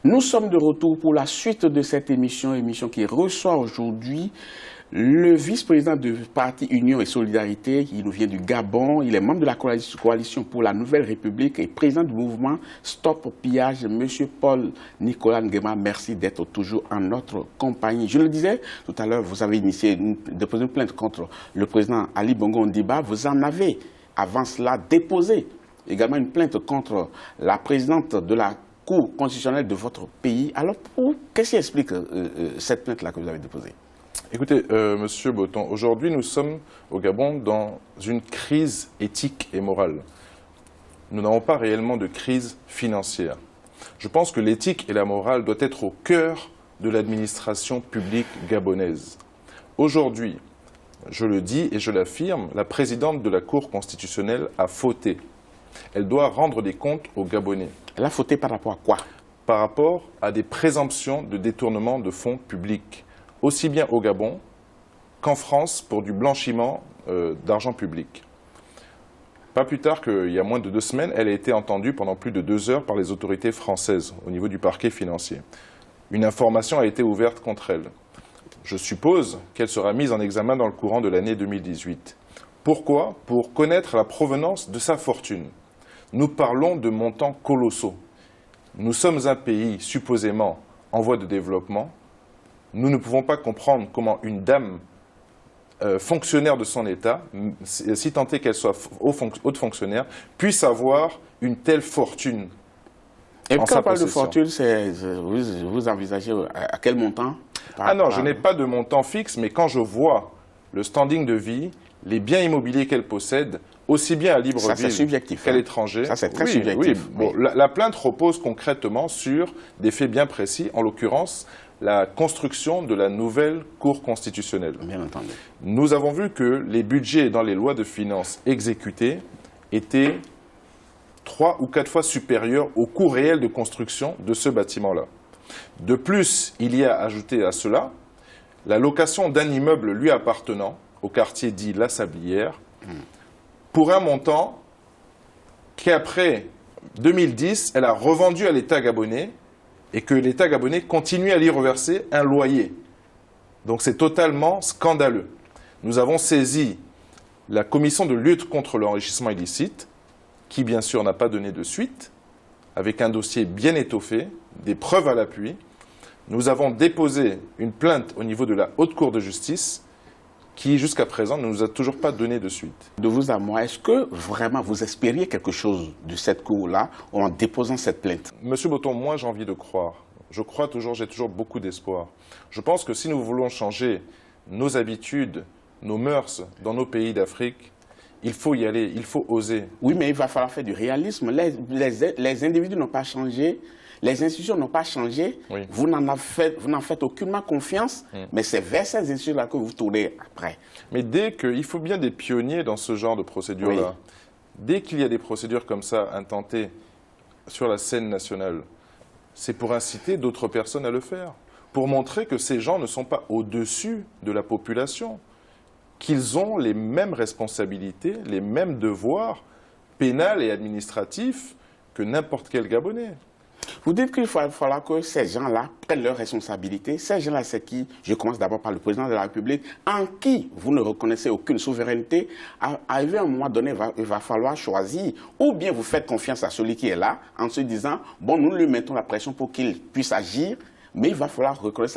Nous sommes de retour pour la suite de cette émission qui reçoit aujourd'hui le vice-président du parti Union et Solidarité. Il nous vient du Gabon, il est membre de la coalition pour la Nouvelle République et président du mouvement Stop au pillage, M. Paul-Nicolas Nguema. Merci d'être toujours en notre compagnie. Je le disais tout à l'heure, vous avez déposé une plainte contre le président Ali Bongo Ondimba. Vous en avez, avant cela, déposé également une plainte contre la présidente de la Cour constitutionnelle de votre pays. Alors, qu'est-ce qui explique cette plainte-là que vous avez déposée? Écoutez, Monsieur Boton, aujourd'hui nous sommes au Gabon dans une crise éthique et morale. Nous n'avons pas réellement de crise financière. Je pense que l'éthique et la morale doivent être au cœur de l'administration publique gabonaise. Aujourd'hui, je le dis et je l'affirme, la présidente de la Cour constitutionnelle a fauté. Elle doit rendre des comptes aux Gabonais. Elle a fauté par rapport à quoi? Par rapport à des présomptions de détournement de fonds publics, aussi bien au Gabon qu'en France pour du blanchiment d'argent public. Pas plus tard qu'il y a moins de 2 semaines, elle a été entendue pendant plus de 2 heures par les autorités françaises au niveau du parquet financier. Une information a été ouverte contre elle. Je suppose qu'elle sera mise en examen dans le courant de l'année 2018. Pourquoi? Pour connaître la provenance de sa fortune. Nous parlons de montants colossaux. Nous sommes un pays supposément en voie de développement. Nous ne pouvons pas comprendre comment une dame fonctionnaire de son État, si tant est qu'elle soit haute fonctionnaire, puisse avoir une telle fortune. Et quand on parle de fortune, vous envisagez à quel montant? Ah non, je n'ai pas de montant fixe, mais quand je vois le standing de vie, les biens immobiliers qu'elle possède, aussi bien à Libreville qu'à l'étranger. Ça, c'est très subjectif. Oui. Bon, la plainte repose concrètement sur des faits bien précis, en l'occurrence la construction de la nouvelle Cour constitutionnelle. Bien entendu. Nous avons vu que les budgets dans les lois de finances exécutés étaient 3 ou 4 fois supérieurs au coût réel de construction de ce bâtiment-là. De plus, il y a ajouté à cela la location d'un immeuble lui appartenant au quartier dit La Sablière, pour un montant qu'après 2010, elle a revendu à l'État gabonais et que l'État gabonais continue à lui reverser un loyer. Donc c'est totalement scandaleux. Nous avons saisi la commission de lutte contre l'enrichissement illicite, qui bien sûr n'a pas donné de suite, avec un dossier bien étoffé, des preuves à l'appui. Nous avons déposé une plainte au niveau de la Haute Cour de justice, qui jusqu'à présent ne nous a toujours pas donné de suite. De vous à moi, est-ce que vraiment vous espériez quelque chose de cette cour-là en déposant cette plainte? Monsieur Boton, moi j'ai envie de croire. Je crois toujours, j'ai toujours beaucoup d'espoir. Je pense que si nous voulons changer nos habitudes, nos mœurs dans nos pays d'Afrique, il faut y aller, il faut oser. Oui, mais il va falloir faire du réalisme. Les individus n'ont pas changé. Les institutions n'ont pas changé, oui. Vous n'en faites aucunement confiance, mais c'est vers ces institutions-là que vous tournez après. Mais il faut bien des pionniers dans ce genre de procédures-là. Oui. Dès qu'il y a des procédures comme ça intentées sur la scène nationale, c'est pour inciter d'autres personnes à le faire, pour montrer que ces gens ne sont pas au-dessus de la population, qu'ils ont les mêmes responsabilités, les mêmes devoirs pénals et administratifs que n'importe quel Gabonais. Vous dites qu'il va falloir que ces gens-là prennent leurs responsabilités. Ces gens-là, c'est qui? Je commence d'abord par le président de la République, en qui vous ne reconnaissez aucune souveraineté. Arrivé à un moment donné, il va falloir choisir. Ou bien vous faites confiance à celui qui est là, en se disant, bon, nous lui mettons la pression pour qu'il puisse agir, mais il va falloir reconnaître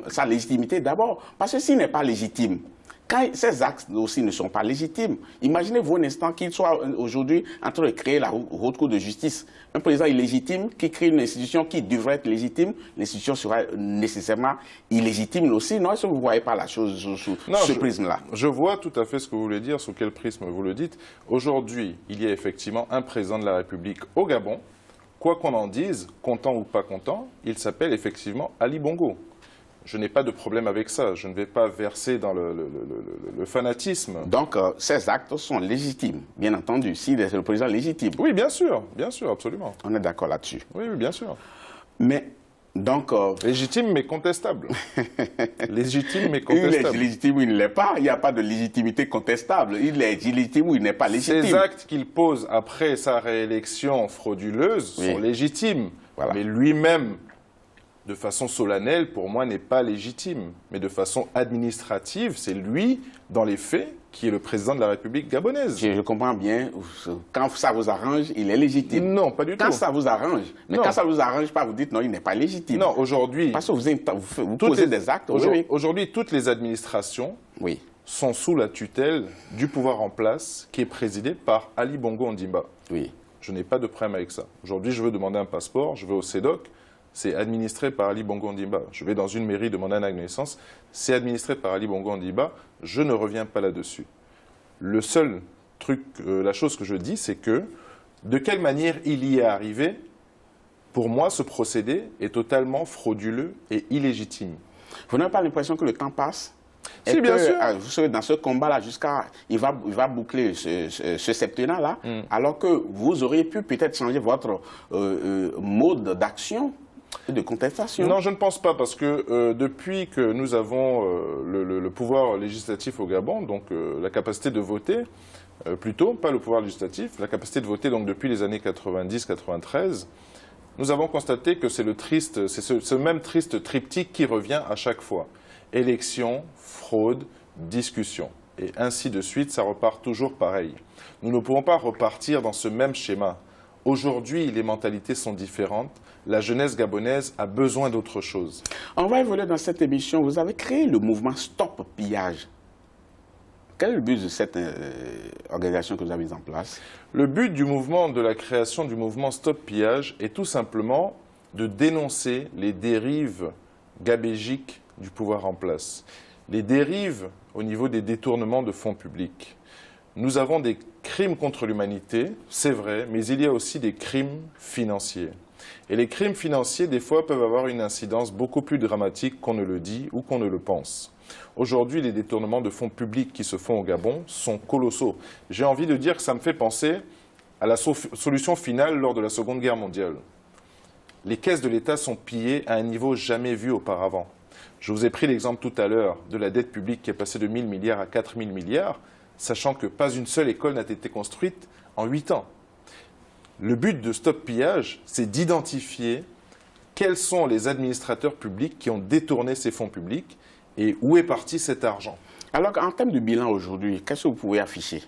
sa légitimité d'abord. Parce que s'il n'est pas légitime, quand ces actes aussi ne sont pas légitimes, imaginez-vous un instant qu'il soit aujourd'hui en train de créer la Haute Cour de justice. Un président illégitime qui crée une institution qui devrait être légitime, l'institution sera nécessairement illégitime aussi. Non, est-ce que vous ne voyez pas la chose sous ce prisme-là? Je vois tout à fait ce que vous voulez dire, sous quel prisme vous le dites. Aujourd'hui, il y a effectivement un président de la République au Gabon. Quoi qu'on en dise, content ou pas content, il s'appelle effectivement Ali Bongo. Je n'ai pas de problème avec ça. Je ne vais pas verser dans le fanatisme. Donc, ces actes sont légitimes, bien entendu, si le président est légitime. Oui, bien sûr, absolument. On est d'accord là-dessus. Oui, bien sûr. Mais Donc, légitime mais contestable. Légitime mais contestable. Il est légitime ou il ne l'est pas. Il n'y a pas de légitimité contestable. Il est légitime ou il n'est pas légitime. Ces actes qu'il pose après sa réélection frauduleuse sont légitimes. Voilà. Mais lui-même, de façon solennelle, pour moi, n'est pas légitime. Mais de façon administrative, c'est lui, dans les faits, qui est le président de la République gabonaise. Je comprends bien. Quand ça vous arrange, il est légitime. Non, pas du tout. Quand ça vous arrange. Mais quand ça vous arrange pas, vous dites non, il n'est pas légitime. Non, aujourd'hui... Parce que vous posez des actes. Aujourd'hui, toutes les administrations sont sous la tutelle du pouvoir en place qui est présidé par Ali Bongo Ondimba. Oui. Je n'ai pas de problème avec ça. Aujourd'hui, je veux demander un passeport, je vais au CEDOC, c'est administré par Ali Bongo Ondimba. Je vais dans une mairie demander un acte de naissance, c'est administré par Ali Bongo Ondimba. Je ne reviens pas là-dessus. Le seul truc, la chose que je dis, c'est que de quelle manière il y est arrivé, pour moi, ce procédé est totalement frauduleux et illégitime. Vous n'avez pas l'impression que le temps passe? Si, bien sûr. Vous serez dans ce combat-là jusqu'à... Il va boucler ce septennat-là, alors que vous auriez pu peut-être changer votre mode d'action et de contestation. Non, je ne pense pas, parce que depuis que nous avons le pouvoir législatif au Gabon, donc la capacité de voter, plutôt, pas le pouvoir législatif, la capacité de voter donc depuis les années 90-93, nous avons constaté que c'est ce même triste triptyque qui revient à chaque fois. Élection, fraude, discussion. Et ainsi de suite, ça repart toujours pareil. Nous ne pouvons pas repartir dans ce même schéma. Aujourd'hui, les mentalités sont différentes. La jeunesse gabonaise a besoin d'autre chose. On va évoluer dans cette émission. Vous avez créé le mouvement Stop Pillage. Quel est le but de cette organisation que vous avez mise en place? Le but du mouvement, de la création du mouvement Stop Pillage, est tout simplement de dénoncer les dérives gabégiques du pouvoir en place. Les dérives au niveau des détournements de fonds publics. Nous avons des crimes contre l'humanité, c'est vrai, mais il y a aussi des crimes financiers. Et les crimes financiers, des fois, peuvent avoir une incidence beaucoup plus dramatique qu'on ne le dit ou qu'on ne le pense. Aujourd'hui, les détournements de fonds publics qui se font au Gabon sont colossaux. J'ai envie de dire que ça me fait penser à la solution finale lors de la Seconde Guerre mondiale. Les caisses de l'État sont pillées à un niveau jamais vu auparavant. Je vous ai pris l'exemple tout à l'heure de la dette publique qui est passée de 1 000 milliards à 4 000 milliards, sachant que pas une seule école n'a été construite en 8 ans. Le but de Stop Pillage, c'est d'identifier quels sont les administrateurs publics qui ont détourné ces fonds publics et où est parti cet argent. Alors, en termes de bilan aujourd'hui, qu'est-ce que vous pouvez afficher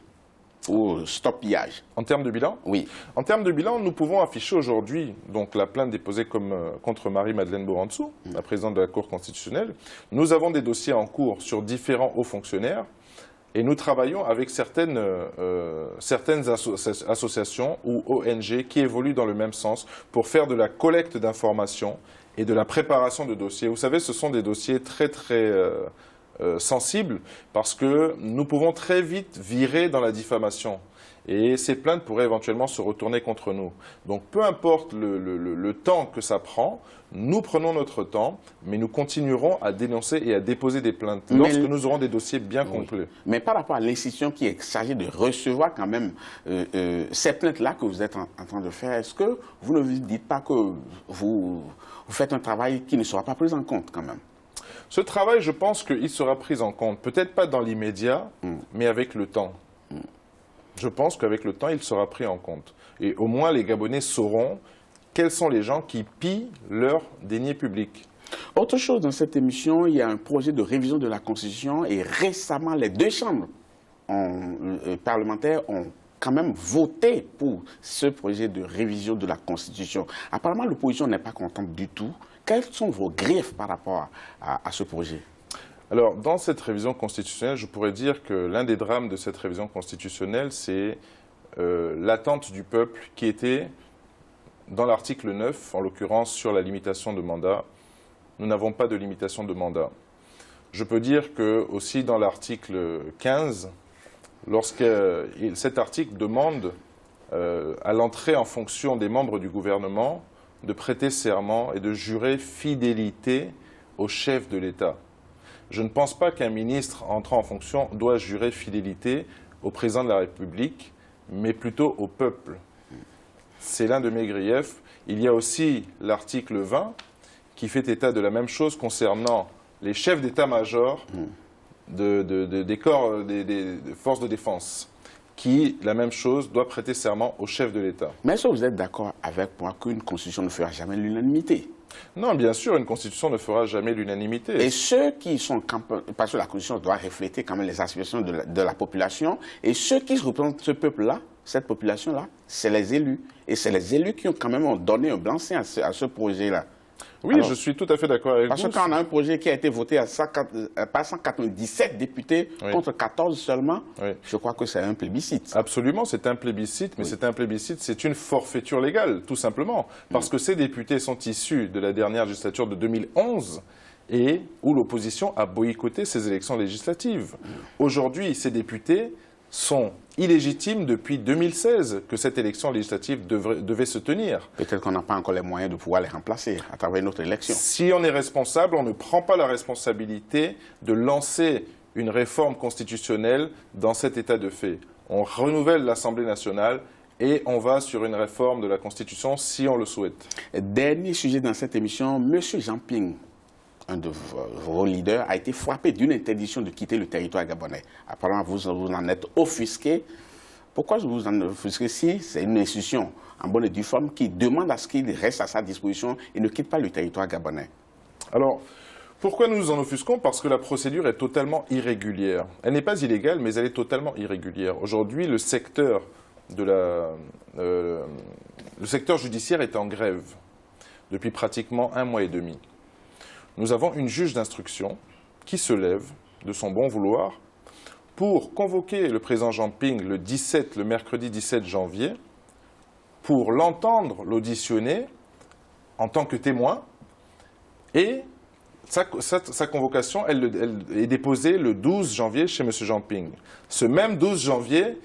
pour Stop Pillage? En termes de bilan? Oui. En termes de bilan, nous pouvons afficher aujourd'hui donc la plainte déposée contre Marie-Madeleine Bouransou, la présidente de la Cour constitutionnelle. Nous avons des dossiers en cours sur différents hauts fonctionnaires et nous travaillons avec certaines associations ou ONG qui évoluent dans le même sens pour faire de la collecte d'informations et de la préparation de dossiers. Vous savez, ce sont des dossiers très sensibles parce que nous pouvons très vite virer dans la diffamation. Et ces plaintes pourraient éventuellement se retourner contre nous. Donc peu importe le temps que ça prend, nous prenons notre temps, mais nous continuerons à dénoncer et à déposer des plaintes lorsque nous aurons des dossiers bien complets. Mais par rapport à l'institution qui est chargée de recevoir quand même ces plaintes-là que vous êtes en train de faire, est-ce que vous ne vous dites pas que vous faites un travail qui ne sera pas pris en compte quand même? Ce travail, je pense qu'il sera pris en compte, peut-être pas dans l'immédiat, mais avec le temps. Je pense qu'avec le temps, il sera pris en compte. Et au moins, les Gabonais sauront quels sont les gens qui pillent leurs deniers publics. Autre chose dans cette émission, il y a un projet de révision de la Constitution et récemment, les deux chambres parlementaires ont quand même voté pour ce projet de révision de la Constitution. Apparemment, l'opposition n'est pas contente du tout. Quels sont vos griefs par rapport à ce projet? Alors, dans cette révision constitutionnelle, je pourrais dire que l'un des drames de cette révision constitutionnelle, c'est l'attente du peuple qui était dans l'article 9, en l'occurrence sur la limitation de mandat. Nous n'avons pas de limitation de mandat. Je peux dire que aussi dans l'article 15, lorsque cet article demande à l'entrée en fonction des membres du gouvernement de prêter serment et de jurer fidélité au chef de l'État. Je ne pense pas qu'un ministre entrant en fonction doit jurer fidélité au président de la République, mais plutôt au peuple. C'est l'un de mes griefs. Il y a aussi l'article 20 qui fait état de la même chose concernant les chefs d'état-major des corps des forces de défense, qui, la même chose, doit prêter serment au chef de l'État. Mais est-ce que vous êtes d'accord avec moi qu'une constitution ne fera jamais l'unanimité? Non, bien sûr, une constitution ne fera jamais l'unanimité. Et ceux qui sont... Parce que la constitution doit refléter quand même les aspirations de la population. Et ceux qui représentent ce peuple-là, cette population-là, c'est les élus. Et c'est les élus qui ont quand même donné un blanc-seing à ce projet-là. Oui, alors, je suis tout à fait d'accord avec vous. Parce que quand on a un projet qui a été voté par 197 députés contre 14 seulement, je crois que c'est un plébiscite. Absolument, c'est un plébiscite, mais c'est un plébiscite, c'est une forfaiture légale, tout simplement. Parce que ces députés sont issus de la dernière législature de 2011 et où l'opposition a boycotté ces élections législatives. Aujourd'hui, ces députés sont illégitimes depuis 2016 que cette élection législative devait se tenir. Peut-être qu'on n'a pas encore les moyens de pouvoir les remplacer à travers une autre élection. Si on est responsable, on ne prend pas la responsabilité de lancer une réforme constitutionnelle dans cet état de fait. On renouvelle l'Assemblée nationale et on va sur une réforme de la Constitution si on le souhaite. Dernier sujet dans cette émission, M. Jean Ping, un de vos leaders, a été frappé d'une interdiction de quitter le territoire gabonais. Apparemment, vous en êtes offusqué. Pourquoi vous en offusquez si c'est une institution en bonne et due forme qui demande à ce qu'il reste à sa disposition et ne quitte pas le territoire gabonais? Alors, pourquoi nous nous en offusquons? Parce que la procédure est totalement irrégulière. Elle n'est pas illégale, mais elle est totalement irrégulière. Aujourd'hui, le secteur judiciaire est en grève depuis pratiquement 1 mois et demi. Nous avons une juge d'instruction qui se lève de son bon vouloir pour convoquer le président Jean Ping le mercredi 17 janvier, pour l'entendre, l'auditionner en tant que témoin. Et sa convocation, elle est déposée le 12 janvier chez M. Jean Ping. Ce même 12 janvier,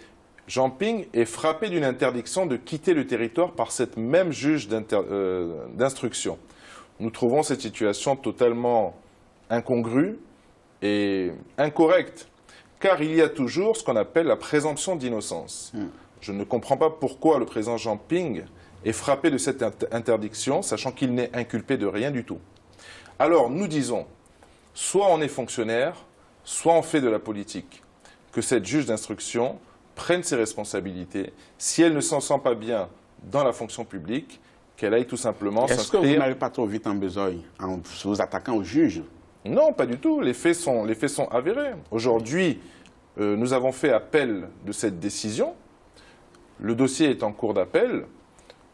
Jean Ping est frappé d'une interdiction de quitter le territoire par cette même juge d'instruction. Nous trouvons cette situation totalement incongrue et incorrecte, car il y a toujours ce qu'on appelle la présomption d'innocence. Je ne comprends pas pourquoi le président Jean Ping est frappé de cette interdiction, sachant qu'il n'est inculpé de rien du tout. Alors, nous disons, soit on est fonctionnaire, soit on fait de la politique. Que cette juge d'instruction prenne ses responsabilités. Si elle ne s'en sent pas bien dans la fonction publique, qu'elle aille tout simplement s'inscrire... Est-ce que vous n'allez pas trop vite en besogne en vous attaquant au juge? Non, pas du tout. Les faits sont avérés. Aujourd'hui, nous avons fait appel de cette décision. Le dossier est en cours d'appel.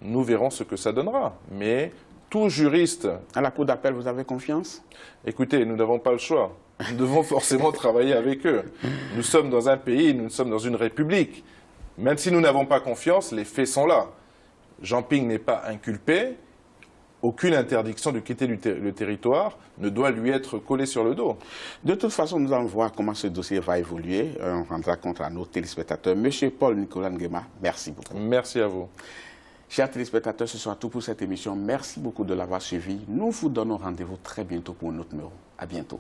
Nous verrons ce que ça donnera. Mais tout juriste... À la cour d'appel, vous avez confiance? Écoutez, nous n'avons pas le choix. Nous devons forcément travailler avec eux. Nous sommes dans un pays, nous sommes dans une république. Même si nous n'avons pas confiance, les faits sont là. Jean Ping n'est pas inculpé, aucune interdiction de quitter le territoire ne doit lui être collée sur le dos. De toute façon, nous allons voir comment ce dossier va évoluer. On rendra compte à nos téléspectateurs. Monsieur Paul-Nicolas Nguema, merci beaucoup. Merci à vous. Chers téléspectateurs, ce sera tout pour cette émission. Merci beaucoup de l'avoir suivi. Nous vous donnons rendez-vous très bientôt pour un autre numéro. À bientôt.